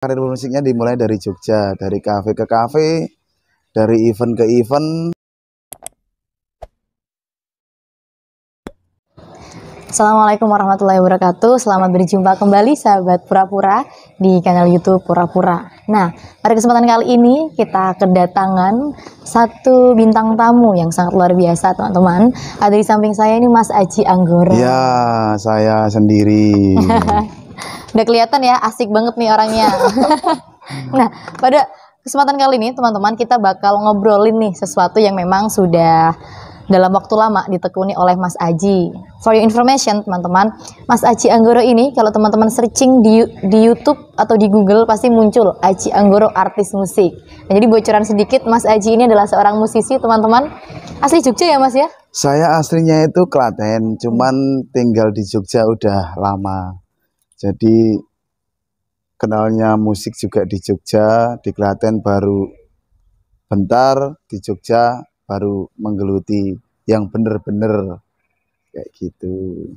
Karir musiknya dimulai dari Jogja, dari kafe ke kafe, dari event ke event. Assalamualaikum warahmatullahi wabarakatuh. Selamat berjumpa kembali sahabat Pura-Pura di kanal YouTube Pura-Pura. Nah, pada kesempatan kali ini kita kedatangan satu bintang tamu yang sangat luar biasa, teman-teman. Ada di samping saya ini Mas Aji Anggoro. Ya, saya sendiri. Udah kelihatan ya, asik banget nih orangnya. Nah, pada kesempatan kali ini teman-teman kita bakal ngobrolin nih sesuatu yang memang sudah dalam waktu lama ditekuni oleh Mas Aji. For your information teman-teman, Mas Aji Anggoro ini kalau teman-teman searching di YouTube atau di Google pasti muncul Aji Anggoro artis musik. Nah, jadi bocoran sedikit, Mas Aji ini adalah seorang musisi teman-teman. Asli Jogja ya Mas ya? Saya aslinya itu Klaten, cuman tinggal di Jogja udah lama. Jadi kenalnya musik juga di Jogja, di Klaten baru bentar, di Jogja baru menggeluti yang bener-bener kayak gitu.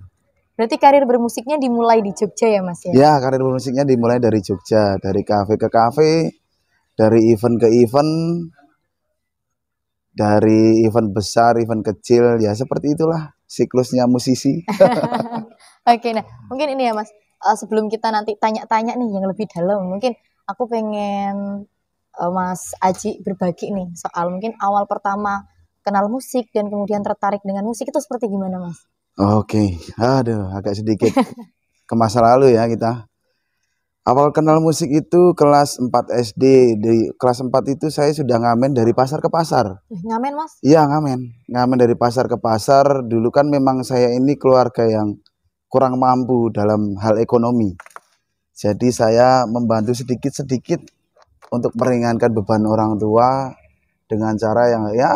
Berarti karir bermusiknya dimulai di Jogja ya Mas ya? Ya, karir musiknya dimulai dari Jogja, dari kafe ke kafe, dari event ke event, dari event besar, event kecil, ya seperti itulah siklusnya musisi. Oke, nah mungkin ini ya Mas, sebelum kita nanti tanya-tanya nih yang lebih dalam, mungkin aku pengen Mas Aji berbagi nih soal mungkin awal pertama kenal musik dan kemudian tertarik dengan musik itu seperti gimana Mas? Oke, aduh agak sedikit ke masa lalu ya kita. Awal kenal musik itu kelas 4 SD. Di kelas 4 itu saya sudah ngamen dari pasar ke pasar. Ngamen Mas? Iya, ngamen dari pasar ke pasar. Dulu kan memang saya ini keluarga yang kurang mampu dalam hal ekonomi. Jadi saya membantu sedikit-sedikit untuk meringankan beban orang tua dengan cara yang ya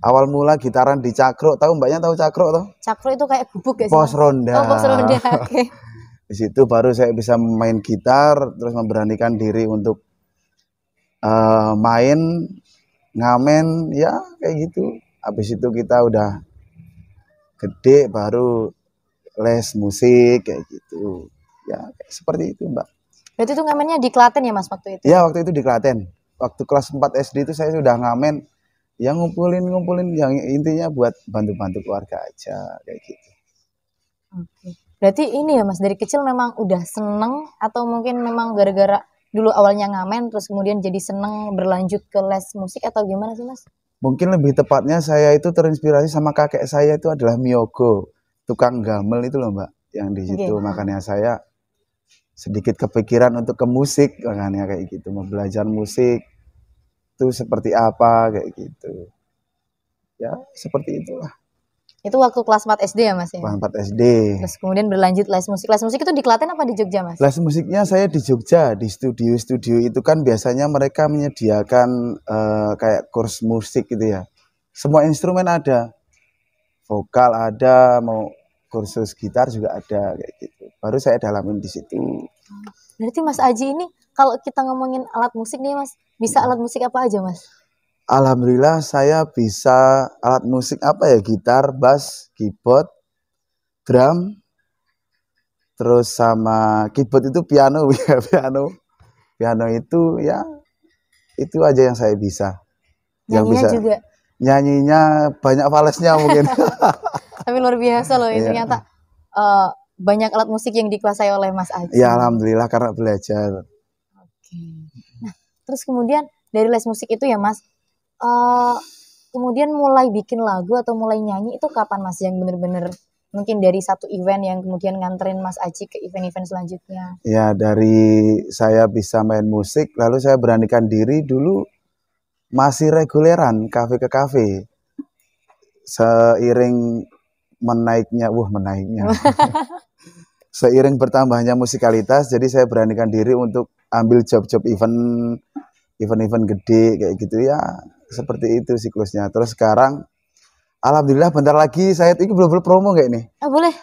awal mula gitaran di Cakro. Tahu mbaknya, tahu Cakro toh? Cakro itu kayak gubuk ya sih? Pos ronda. Oh, pos ronda. Oke. Di situ baru saya bisa main gitar, terus memberanikan diri untuk main ngamen ya kayak gitu. Habis itu kita udah gede baru les musik kayak gitu. Ya kayak seperti itu, Mbak. Berarti itu ngamennya di Klaten ya Mas waktu itu? Ya, waktu itu di Klaten. Waktu kelas 4 SD itu saya sudah ngamen, yang ngumpulin yang intinya buat bantu-bantu keluarga aja kayak gitu. Oke. Berarti ini ya Mas, dari kecil memang udah seneng atau mungkin memang gara-gara dulu awalnya ngamen terus kemudian jadi seneng berlanjut ke les musik atau gimana sih Mas? Mungkin lebih tepatnya saya itu terinspirasi sama kakek saya itu adalah Miogo, tukang gamel itu loh Mbak, yang di situ. Makanya saya sedikit kepikiran untuk ke musik, makanya kayak gitu, mau belajar musik itu seperti apa kayak gitu. Ya, seperti itulah. Itu waktu kelas 4 SD ya Mas ya? Kelas 4 SD. Terus kemudian berlanjut les musik. Les musik itu di Klaten apa di Jogja Mas? Les musiknya saya di Jogja, di studio-studio itu kan biasanya mereka menyediakan kayak kurs musik gitu ya. Semua instrumen ada, vokal ada, mau kursus gitar juga ada kayak gitu. Baru saya dalamin di situ. Berarti Mas Aji ini kalau kita ngomongin alat musik nih Mas, bisa alat musik apa aja Mas? Alhamdulillah saya bisa alat musik apa ya, gitar, bass, keyboard, drum, terus sama keyboard itu piano. Piano itu ya itu aja yang saya bisa. Yang Nyanyinya bisa juga? Nyanyinya banyak falesnya mungkin. Tapi luar biasa loh, ini ternyata banyak alat musik yang dikuasai oleh Mas Aji. Ya alhamdulillah karena belajar. Oke. Nah, terus kemudian dari les musik itu ya Mas, kemudian mulai bikin lagu atau mulai nyanyi itu kapan Mas, yang bener-bener mungkin dari satu event yang kemudian nganterin Mas Aji ke event-event selanjutnya? Ya dari saya bisa main musik, lalu saya beranikan diri dulu masih reguleran kafe ke kafe. Seiring menaiknya. Seiring bertambahnya musikalitas, jadi saya beranikan diri untuk ambil job-job event gede kayak gitu ya. Seperti itu siklusnya. Terus sekarang alhamdulillah bentar lagi saya ini belum promo kayak nih. Boleh.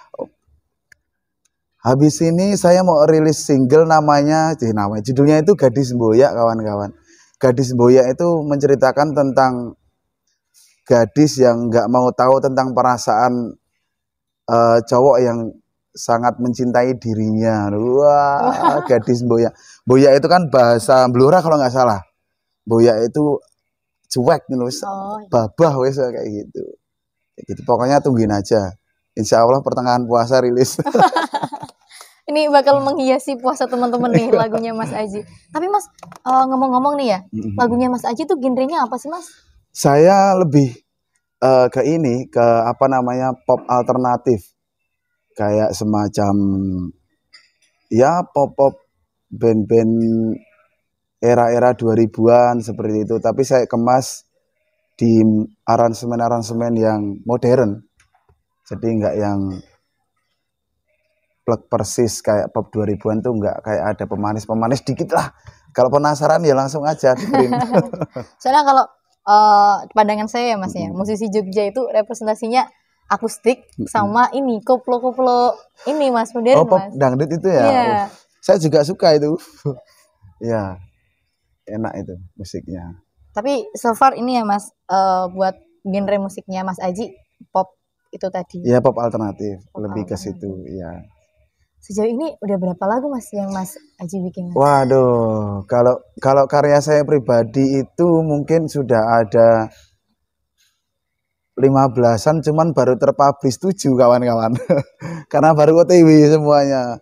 Habis ini saya mau rilis single judulnya itu Gadis Semboyak, kawan-kawan. Gadis Semboyak itu menceritakan tentang gadis yang nggak mau tahu tentang perasaan cowok yang sangat mencintai dirinya. Wah, gadis Boya. Boya itu kan bahasa Blora kalau nggak salah. Boya itu cuek nih wis, babah wis kayak gitu. Kayak gitu. Pokoknya tungguin aja. Insya Allah pertengahan puasa rilis. Ini bakal menghiasi puasa teman-teman nih lagunya Mas Aji. Tapi Mas, ngomong-ngomong nih ya, lagunya Mas Aji tuh genrenya apa sih Mas? Saya lebih ke ini, ke apa namanya, pop alternatif. Kayak semacam ya pop-pop band-band era-era 2000-an seperti itu. Tapi saya kemas di aransemen-aransemen yang modern. Jadi enggak yang plek persis kayak pop 2000-an tuh, enggak, kayak ada pemanis-pemanis dikit lah. Kalau penasaran ya langsung aja dengerin. Soalnya kalau pandangan saya ya Mas ya, musisi Jogja itu representasinya akustik sama ini koplo-koplo ini Mas, modern. Pop Mas dangdut itu ya. Yeah. Saya juga suka itu. Ya, enak itu musiknya. Tapi so far ini ya Mas, buat genre musiknya Mas Aji pop itu tadi. Ya pop alternatif, lebih ke situ ya. Sejauh ini udah berapa lagu Mas yang Mas Aji bikin Mas? Waduh, kalau karya saya pribadi itu mungkin sudah ada 15-an, cuman baru terpublish 7 kawan-kawan. Karena baru OTW semuanya.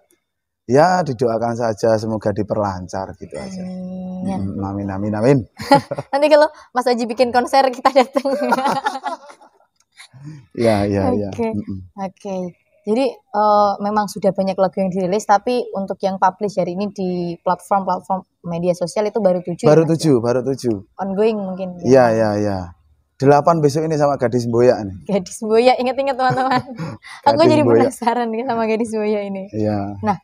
Ya didoakan saja semoga diperlancar gitu aja. Amin amin amin. Nanti kalau Mas Aji bikin konser kita datang. Ya. Oke. Jadi memang sudah banyak lagu yang dirilis, tapi untuk yang publish hari ini di platform media sosial itu baru 7. Baru 7, baru 7. Ongoing mungkin. Iya. 8 besok ini sama Gadis Boya nih. Gadis Boya, ingat-ingat teman-teman. Aku jadi penasaran nih sama Gadis Boya ini. Iya. Nah,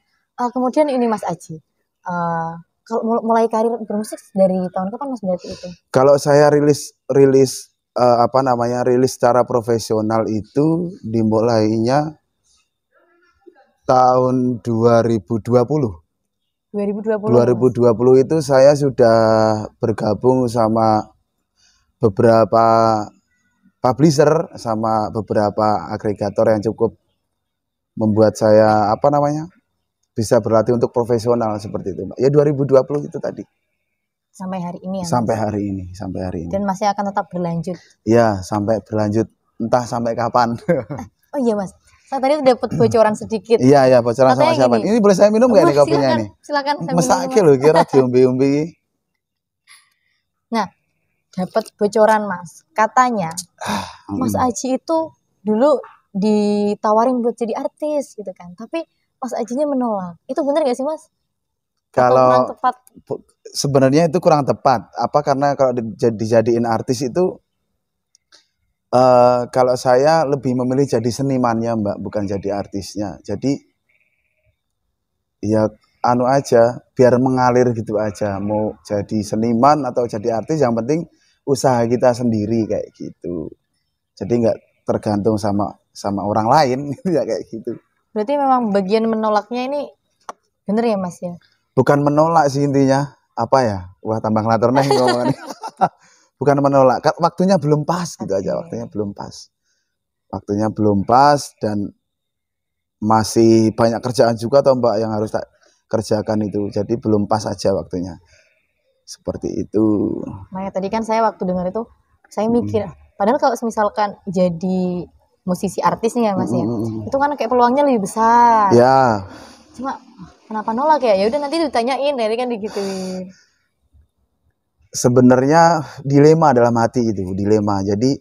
kemudian ini Mas Aji, kalau mulai karir bermusik dari tahun kapan Mas berarti itu? Kalau saya rilis secara profesional itu dimulainya tahun 2020. 2020 itu saya sudah bergabung sama beberapa publisher, sama beberapa agregator yang cukup membuat saya bisa berlatih untuk profesional seperti itu. Ya 2020 itu tadi. Sampai hari ini ya? Sampai hari ini. Dan masih akan tetap berlanjut? Ya, sampai berlanjut. Entah sampai kapan. Oh iya Mas, saya tadi dapat bocoran sedikit. Iya, bocoran sama siapa? Ini boleh saya minum nggak nih kopinya ini? Silakan. Mesake loh, kira diombe-ombe. Nah, dapat bocoran Mas, katanya Mas Aji itu dulu ditawarin buat jadi artis gitu kan, tapi Mas Ajinya menolak. Itu benar nggak sih Mas? Kalau kurang tepat? Sebenarnya itu kurang tepat. Karena kalau dijadiin artis itu kalau saya lebih memilih jadi senimannya Mbak, bukan jadi artisnya. Jadi ya aja, biar mengalir gitu aja. Mau jadi seniman atau jadi artis, yang penting usaha kita sendiri kayak gitu. Jadi nggak tergantung sama orang lain ya kayak gitu. Berarti memang bagian menolaknya ini bener ya Mas ya? Bukan menolak sih intinya. Wah tambah ngelatur nih ngomongnya. Bukan menolak, waktunya belum pas gitu aja, waktunya belum pas dan masih banyak kerjaan juga toh Mbak yang harus tak kerjakan itu, jadi belum pas aja waktunya, seperti itu. Makanya tadi kan saya waktu dengar itu saya mikir, padahal kalau misalkan jadi musisi artis nih ya Mas ya, itu kan kayak peluangnya lebih besar. Ya. Cuma kenapa nolak ya? Ya udah nanti ditanyain, dari kan digituin. Sebenarnya dilema dalam hati itu, dilema. Jadi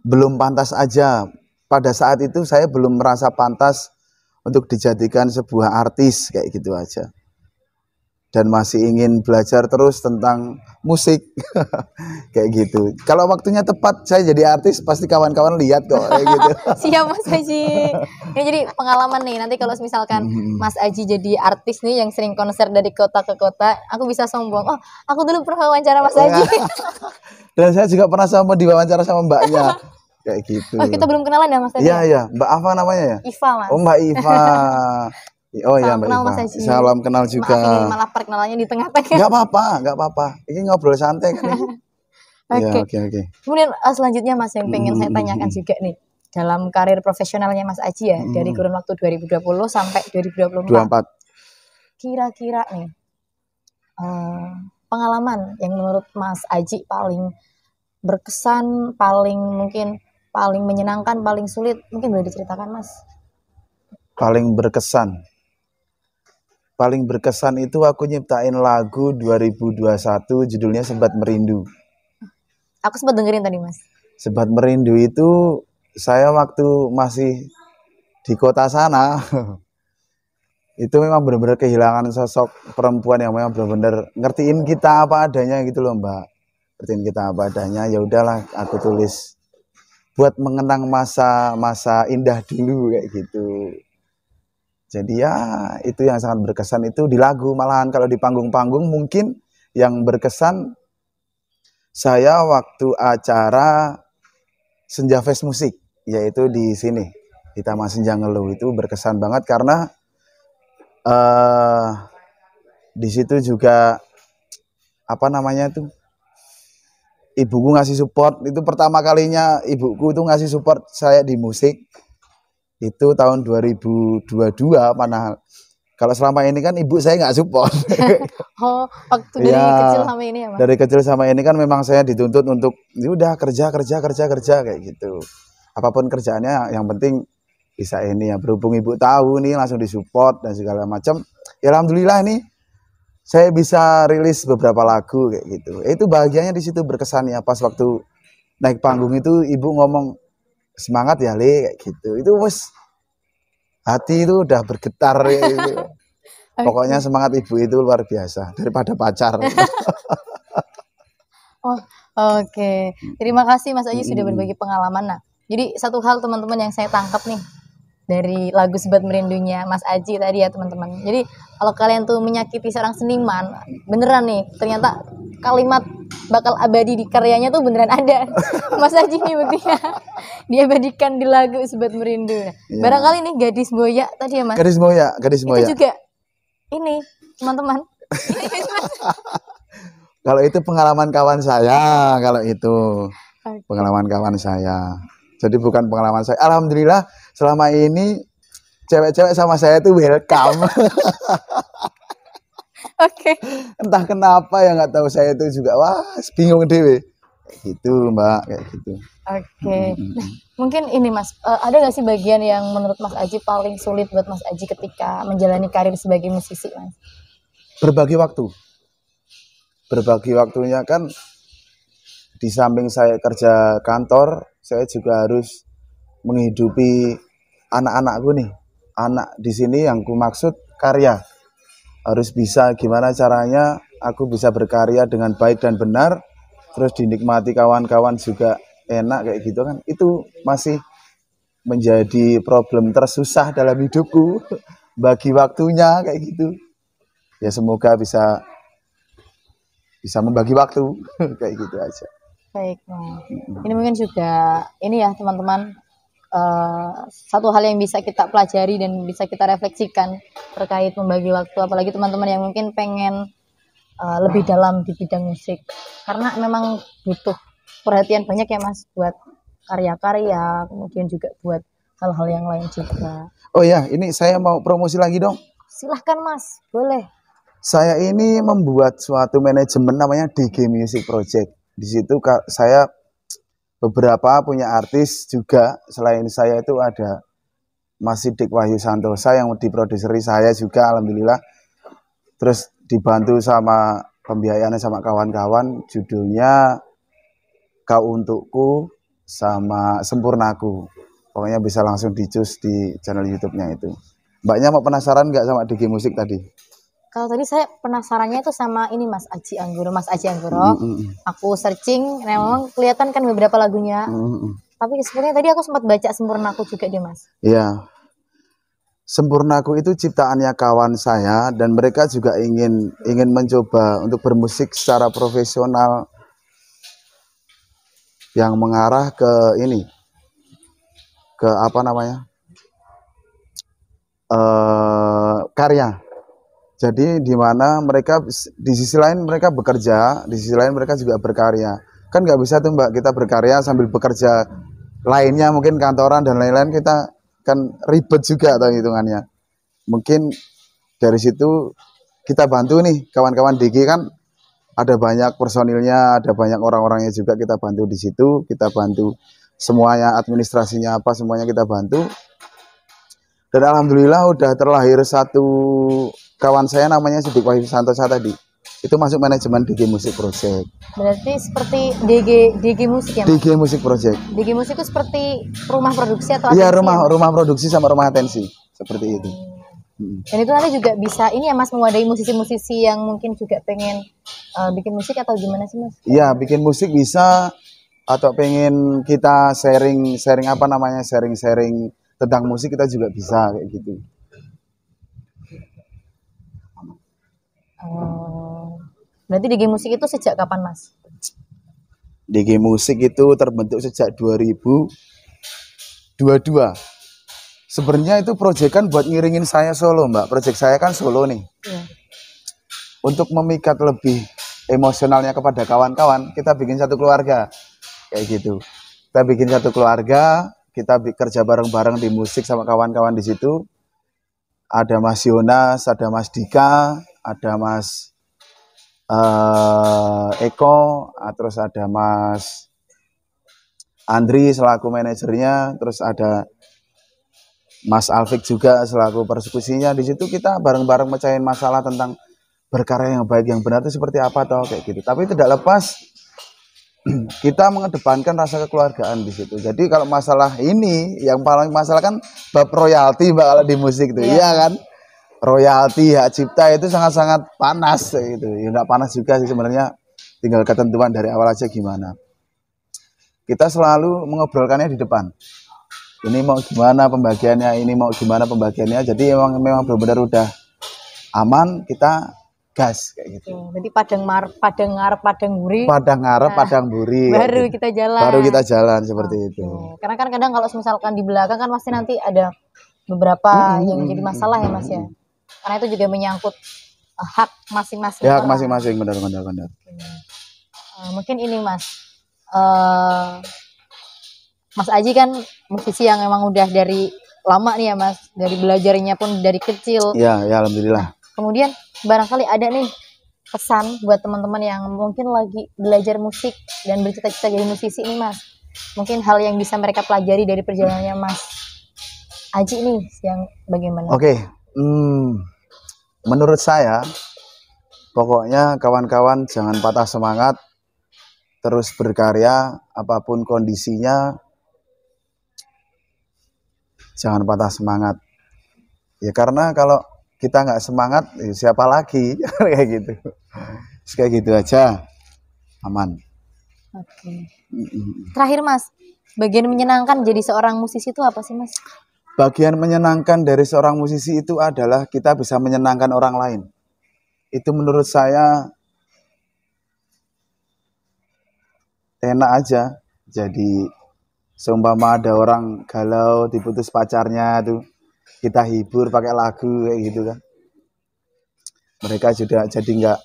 belum pantas aja. Pada saat itu saya belum merasa pantas untuk dijadikan sebuah artis kayak gitu aja. Dan masih ingin belajar terus tentang musik kayak gitu. Kalau waktunya tepat saya jadi artis, pasti kawan-kawan lihat kok kayak gitu. Siap Mas Aji. Ini jadi pengalaman nih, nanti kalau misalkan Mas Aji jadi artis nih yang sering konser dari kota ke kota, aku bisa sombong, oh aku dulu pernah wawancara Mas Aji. Dan saya juga pernah diwawancara sama mbaknya kayak gitu. Oh kita belum kenalan ya Mas Aji? Iya, Mbak apa namanya ya? Iva Mas. Oh Mbak Iva. Oh iya Mbak Iva. Salam kenal juga. Maaf ini malah perkenalannya di tengah-tengah. Gak apa-apa. Ini ngobrol santai kan ini. Iya, Oke. oke, oke. Kemudian selanjutnya Mas yang pengen saya tanyakan juga nih. Dalam karir profesionalnya Mas Aji ya, dari kurun waktu 2020 sampai 2024. 24. Kira-kira nih pengalaman yang menurut Mas Aji paling berkesan, paling mungkin paling menyenangkan, paling sulit, mungkin boleh diceritakan Mas? Paling berkesan. Paling berkesan itu aku nyiptain lagu 2021 judulnya Sebat Merindu. Aku sempat dengerin tadi Mas. Sebat Merindu itu saya waktu masih di kota sana itu memang benar-benar kehilangan sosok perempuan yang memang benar-benar ngertiin kita apa adanya gitu loh Mbak. Ngertiin kita apa adanya, ya udahlah aku tulis buat mengenang masa-masa indah dulu kayak gitu. Jadi ya itu yang sangat berkesan itu di lagu, malahan kalau di panggung-panggung mungkin yang berkesan saya waktu acara Senja Fest Musik, yaitu di sini di Taman Senja Ngeluh, itu berkesan banget karena di situ juga apa namanya tuh, ibuku ngasih support, itu pertama kalinya ibuku tuh ngasih support saya di musik. Itu tahun 2022, mana kalau selama ini kan ibu saya nggak support. Oh, waktu dari Ya, kecil sampai ini ya Mas? dari kecil sama ini kan memang saya dituntut untuk ya udah kerja kayak gitu. Apapun kerjaannya yang penting bisa ini ya. Berhubung ibu tahu nih langsung disupport dan segala macam. Ya alhamdulillah ini saya bisa rilis beberapa lagu kayak gitu. Itu bahagianya di situ berkesan ya, pas waktu naik panggung itu ibu ngomong semangat ya Le kayak gitu. Itu wes hati itu udah bergetar ya, gitu. Pokoknya semangat ibu itu luar biasa daripada pacar. Oh, oke. Terima kasih Mas Aji sudah berbagi pengalaman. Nah, jadi satu hal teman-teman yang saya tangkap nih dari lagu Sebat Merindunya Mas Aji tadi ya teman-teman. Jadi kalau kalian tuh menyakiti seorang seniman, beneran nih, ternyata kalimat bakal abadi di karyanya tuh beneran ada. Mas Aji nih buktinya diabadikan di lagu Sebat Merindu. Nah, Ya. barangkali nih Gadis Boya tadi ya Mas. Gadis Moya. Itu juga ini teman-teman. Kalau itu pengalaman kawan saya, kalau itu pengalaman kawan saya. Jadi bukan pengalaman saya. Alhamdulillah selama ini cewek-cewek sama saya itu welcome. Oke. Entah kenapa ya nggak tahu, saya itu juga wah bingung dewe. Gitu Mbak, kayak gitu. Oke. Nah, mungkin ini Mas, ada nggak sih bagian yang menurut Mas Aji paling sulit buat Mas Aji ketika menjalani karir sebagai musisi, Mas? Berbagi waktu. Berbagi waktunya kan di samping saya kerja kantor, saya juga harus menghidupi anak-anakku nih. Anak di sini yang ku maksud karya. Harus bisa gimana caranya aku bisa berkarya dengan baik dan benar, terus dinikmati kawan-kawan juga enak kayak gitu kan. Itu masih menjadi problem tersusah dalam hidupku. Bagi waktunya kayak gitu. Ya semoga bisa membagi waktu kayak gitu aja. Baik, nah, ini mungkin juga ini ya teman-teman, satu hal yang bisa kita pelajari dan bisa kita refleksikan terkait membagi waktu, apalagi teman-teman yang mungkin pengen lebih dalam di bidang musik, karena memang butuh perhatian banyak ya Mas buat karya-karya, kemudian juga buat hal-hal yang lain juga. Oh ya, ini saya mau promosi lagi dong. Silahkan Mas, boleh. Saya ini membuat suatu manajemen namanya DG Music Project. Di situ saya beberapa punya artis juga. Selain saya itu ada Mas Sidik Wahyu Santosa yang diproduseri saya juga, alhamdulillah. Terus dibantu sama pembiayaannya sama kawan-kawan. Judulnya Kau Untukku sama Sempurnaku. Pokoknya bisa langsung dicus di channel YouTube-nya itu. Mbaknya mau penasaran nggak sama DG Musik tadi? Kalau tadi saya penasarannya itu sama ini Mas Aji Anggoro. Aku searching, memang kelihatan kan beberapa lagunya. Tapi sebenarnya tadi aku sempat baca Sempurnaku juga deh Mas. Iya. Sempurnaku itu ciptaannya kawan saya dan mereka juga ingin mencoba untuk bermusik secara profesional yang mengarah ke ini, ke apa namanya, karya. Jadi di mana mereka di sisi lain mereka bekerja, di sisi lain mereka juga berkarya. Kan nggak bisa tuh Mbak, kita berkarya sambil bekerja lainnya, mungkin kantoran dan lain-lain, kita kan ribet juga atau hitungannya. Mungkin dari situ kita bantu nih kawan-kawan DG, kan ada banyak personilnya, ada banyak orang-orangnya juga, kita bantu di situ, kita bantu semuanya, administrasinya apa semuanya kita bantu. Dan alhamdulillah udah terlahir satu kawan saya namanya Sidik Wahyu Santosa tadi. Itu masuk manajemen DG Music Project. Berarti seperti DG Musik ya, Mas? DG Music Project. DG Musik itu seperti rumah produksi atau Iya, atensi ya, Mas? rumah produksi sama rumah atensi. Seperti itu. Dan itu nanti juga bisa ini ya Mas, mewadahi musisi-musisi yang mungkin juga pengen bikin musik atau gimana sih Mas? Iya, bikin musik bisa, atau pengen kita sharing apa namanya, sharing tentang musik, kita juga bisa kayak gitu. Berarti DG Musik itu sejak kapan Mas? DG Musik itu terbentuk sejak 2022. Sebenarnya itu proyek kan buat ngiringin saya solo Mbak. Proyek saya kan solo nih. Iya. Untuk memikat lebih emosionalnya kepada kawan-kawan, kita bikin satu keluarga. Kayak gitu. Kita bikin satu keluarga, kita kerja bareng-bareng di musik sama kawan-kawan di situ. Ada Mas Yonas, ada Mas Dika, ada Mas Eko, terus ada Mas Andri selaku manajernya, terus ada Mas Alfik juga selaku persekusinya. Di situ kita bareng-bareng mecahin masalah tentang berkarya yang baik, yang benar itu seperti apa toh, kayak gitu. Tapi tidak lepas kita mengedepankan rasa kekeluargaan di situ. Jadi kalau masalah ini, yang paling masalah kan bab royalti Mbak, kalau di musik tuh, iya kan? Royalti, hak cipta itu sangat-sangat panas gitu. Ya nggak panas juga sih sebenarnya, tinggal ketentuan dari awal aja gimana. Kita selalu mengobrolkannya di depan. Ini mau gimana pembagiannya, ini mau gimana pembagiannya. Jadi memang benar-benar udah aman, kita gas kayak gitu. Berarti padang ngarep, padang buri. Padang ngarep, padang buri. Baru gitu. kita jalan. Baru kita jalan seperti itu. Karena kan kadang kalau misalkan di belakang kan pasti nanti ada beberapa yang menjadi masalah ya Mas ya. Karena itu juga menyangkut hak masing-masing. Ya, hak masing-masing, benar. Mungkin ini Mas, Mas Aji kan musisi yang emang udah dari lama nih ya Mas, dari belajarnya pun dari kecil. Ya alhamdulillah. Kemudian barangkali ada nih pesan buat teman-teman yang mungkin lagi belajar musik dan bercita-cita jadi musisi nih Mas. Mungkin hal yang bisa mereka pelajari dari perjalanannya Mas Aji nih yang bagaimana? Oke. Menurut saya, pokoknya kawan-kawan jangan patah semangat, terus berkarya apapun kondisinya, jangan patah semangat. Ya karena kalau kita nggak semangat, ya siapa lagi? Kayak gitu. Kayak gitu aja, aman. Oke. Terakhir Mas, bagian menyenangkan jadi seorang musisi itu apa sih Mas? Bagian menyenangkan dari seorang musisi itu adalah kita bisa menyenangkan orang lain. Itu menurut saya enak aja. Jadi seumpama ada orang galau diputus pacarnya tuh, kita hibur pakai lagu kayak gitu kan. Mereka juga jadi nggak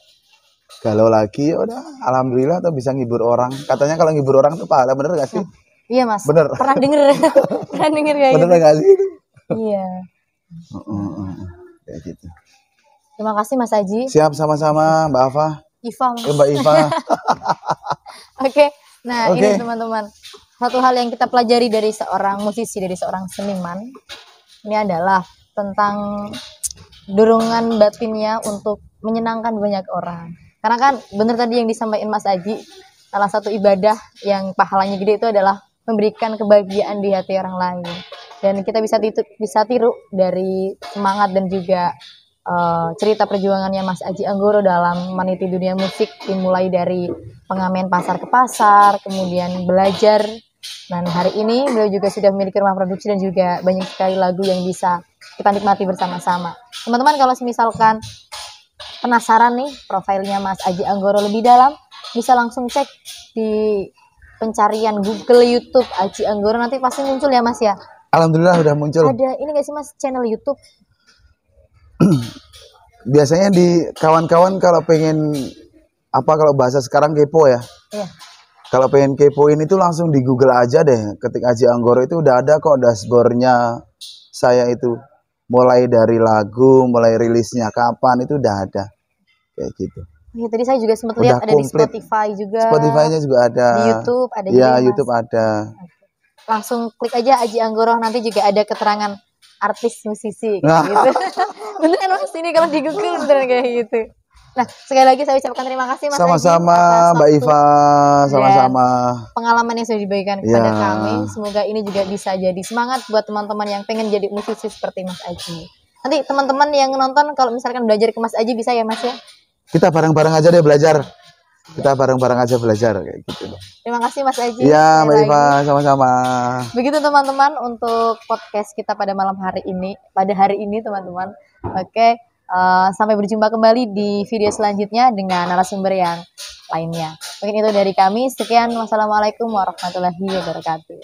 galau lagi. Ya udah, alhamdulillah tuh bisa ngibur orang. Katanya kalau ngibur orang tuh pahala, bener gak sih? Iya Mas. Bener. Pernah denger kayak bener gitu. Gak sih? Iya. Kayak gitu. Terima kasih Mas Aji. Siap, sama-sama Mbak Ava. Iva Mas. Mbak Iva. Oke. Nah ini teman-teman, satu hal yang kita pelajari dari seorang musisi, dari seorang seniman, ini adalah tentang dorongan batinnya untuk menyenangkan banyak orang. Karena kan bener tadi yang disampaikan Mas Aji, salah satu ibadah yang pahalanya gede itu adalah memberikan kebahagiaan di hati orang lain. Dan kita bisa tiru dari semangat dan juga cerita perjuangannya Mas Aji Anggoro dalam meniti dunia musik, dimulai dari pengamen pasar ke pasar, kemudian belajar. Dan hari ini beliau juga sudah memiliki rumah produksi dan juga banyak sekali lagu yang bisa kita nikmati bersama-sama. Teman-teman kalau misalkan penasaran nih profilnya Mas Aji Anggoro lebih dalam, bisa langsung cek di pencarian Google YouTube Aji Anggoro, nanti pasti muncul ya Mas ya. Alhamdulillah udah muncul. Ada ini nggak sih Mas channel YouTube? Biasanya di kawan-kawan kalau pengen apa, kalau bahasa sekarang kepo ya. Iya. Kalau pengen kepoin itu langsung di Google aja deh. Ketik Aji Anggoro itu udah ada kok dashboardnya saya itu. Mulai dari lagu, mulai rilisnya kapan itu udah ada. Kayak gitu. Ya, tadi saya juga sempat Udah lihat ada di komplit. Spotify juga. Spotify-nya juga ada. Di YouTube ada juga. Ya, Mas. YouTube ada. Langsung klik aja Aji Anggoro, nanti juga ada keterangan artis musisi kayak Nah. gitu. Beneran Mas, ini kalau di Google beneran kayak gitu. Nah, sekali lagi saya ucapkan terima kasih Mas Sama-sama Aji Mbak Iva, sama-sama. Pengalaman yang sudah dibagikan kepada Ya. kami. Semoga ini juga bisa jadi semangat buat teman-teman yang pengen jadi musisi seperti Mas Aji. Nanti teman-teman yang nonton kalau misalkan belajar ke Mas Aji bisa ya Mas ya? Kita bareng-bareng aja deh belajar. Kita bareng-bareng aja belajar kayak gitu. Terima kasih Mas Aji. Iya, sekali Mbak Iva, lagi. sama-sama. Begitu teman-teman untuk podcast kita pada malam hari ini, pada hari ini teman-teman. Oke, sampai berjumpa kembali di video selanjutnya dengan narasumber yang lainnya. Mungkin itu dari kami. Sekian, wassalamualaikum warahmatullahi wabarakatuh.